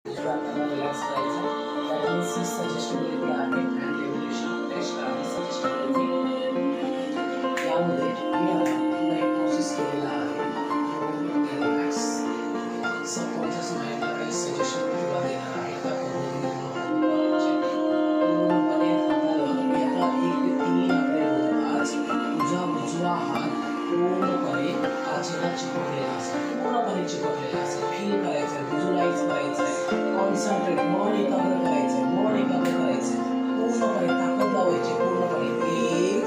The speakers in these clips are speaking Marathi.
रिलॅक्स करायचं. त्यातली 6 सजेस्टेबिलिटी आहे अँड रेव्होल्युशन टेस्ट आहे सजेस्टेबिलिटी. यामध्ये मी आता हायपोथेसिस केलेला आहे. रिलॅक्स सबकॉन्शियस माइंडला सजेस्टेबिलिटी देणार आहे. त्या पद्धतीने पूर्णपणे थांबवलं. आता 1 ते 3 आकडे बोलताच तुझा उजवा हात पूर्णपणे काचेला चिपकलेला असेल. पूर्णपणे चिपकलेला असेल. फील करायचं, व्हिज्युअलाइज करायचं, कॉन्सन्ट्रेट, मन एकाग्र करायचं, मन एकाग्र करायचं. पूर्णपणे ताकद लावायची. पूर्णपणे एक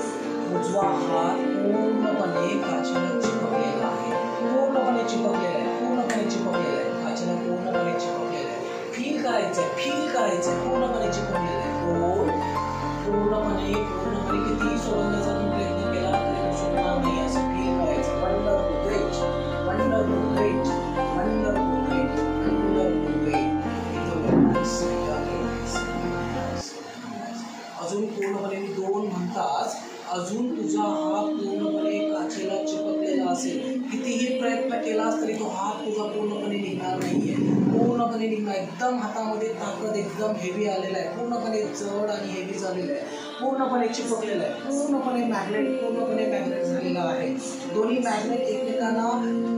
उजवा हात पूर्णपणे काचेला चिपकलेला आहे. पूर्णपणे चिपकलेला आहे. पूर्णपणे चिपकलेला आहे. काचेला पूर्णपणे चिपकलेला आहे. फील करायचं, फील करायचं. पूर्णपणे चिपकलेला आहे. पूर्णपणे किती सोडण्याचा प्रयत्न केला तरी सोडणार नाही असं फील करायचं. Wonderful, great, wonderful, great, wonderful, great, wonderful, great. अजून पूर्णपणे 2 म्हणताच अजून तुझा हात पूर्णपणे काचेला चिपकलेला असेल. कितीही प्रयत्न केलास तरी तो हात तुझा पूर्णपणे निघणार नाहीये. पूर्णपणे निघणार. एकदम हातामध्ये ताकद एकदम हेवी आलेला आहे. पूर्णपणे जड आणि हेवी झालेलं आहे. पूर्णपणे चिपकलेलं आहे. पूर्णपणे मॅग्नेट झालेला आहे. दोन्ही मॅग्नेट एकमेकांना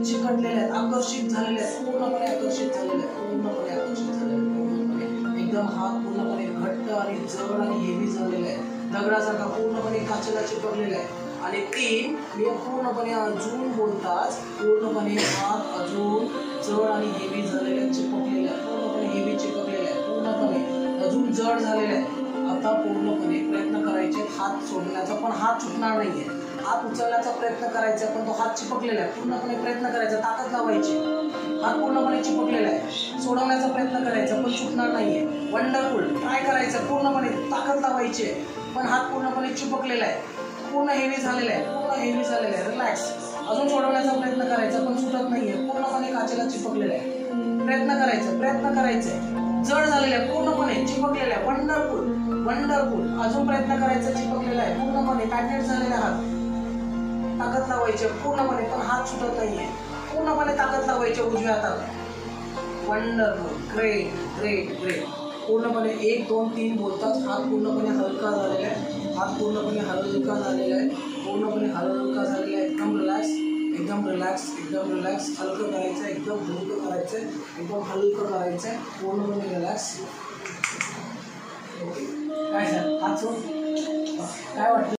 चिकटलेले आहेत, आकर्षित झालेले आहेत. पूर्णपणे आकर्षित झालेले आहेत. पूर्णपणे आकर्षित झालेले आहेत. पूर्णपणे एकदम हात पूर्णपणे घट्ट आणि जड आणि हेवी झालेला आहे. दगडासारखा पूर्णपणे काचेला चिपकलेला आहे. आणि 3 मी पूर्णपणे अजून बोलताच पूर्णपणे हात अजून जड आणि हेवी झालेला चिपकलेला आहे. पूर्णपणे हेवी चिपकलेला आहे. पूर्णपणे अजून जड झालेला आहे. आता पूर्णपणे प्रयत्न करायचे हात सोडण्याचा, पण हात सुटणार नाहीये. हात उचलण्याचा प्रयत्न करायचा पण तो हात चिपकलेला आहे. पूर्णपणे प्रयत्न करायचा, ताकद लावायची. हात पूर्णपणे चिपकलेला आहे. सोडवण्याचा प्रयत्न करायचा पण सुटणार नाहीये. वंडरफुल. ट्राय करायचं. पूर्णपणे ताकद लावायची पण हात पूर्णपणे चिपकलेला आहे. पूर्ण हेवी झालेला आहे. पूर्ण हेवी झालेला आहे. रिलॅक्स. अजून सोडवण्याचा प्रयत्न करायचा पण सुटत नाहीये. पूर्णपणे काचेला चिपकलेला आहे. प्रयत्न करायचे. जड झालेलं आहे. पूर्णपणे चिपकलेलं आहे. Wonderful, wonderful. अजून प्रयत्न करायचा. चिपकलेला आहे. पूर्णपणे मॅग्नेट झालेला हात. ताकद लावायची पूर्णपणे पण हात सुटत नाहीये. पूर्णपणे ताकद लावायची उजव्या हाताला. Wonderful, great, great, great. पूर्णपणे 1, 2, 3 बोलताच हात पूर्णपणे हलका झालेला आहे. हात पूर्णपणे हलका झालेला आहे. पूर्णपणे हलका झालेला आहे. एकदम रिलॅक्स, एकदम रिलॅक्स, एकदम रिलॅक्स. हलकं करायचं, एकदम हलकं करायचं, एकदम हलकं करायचं. पूर्णपणे रिलॅक्स. ओके. काय सर हात सोड. काय वाटतं?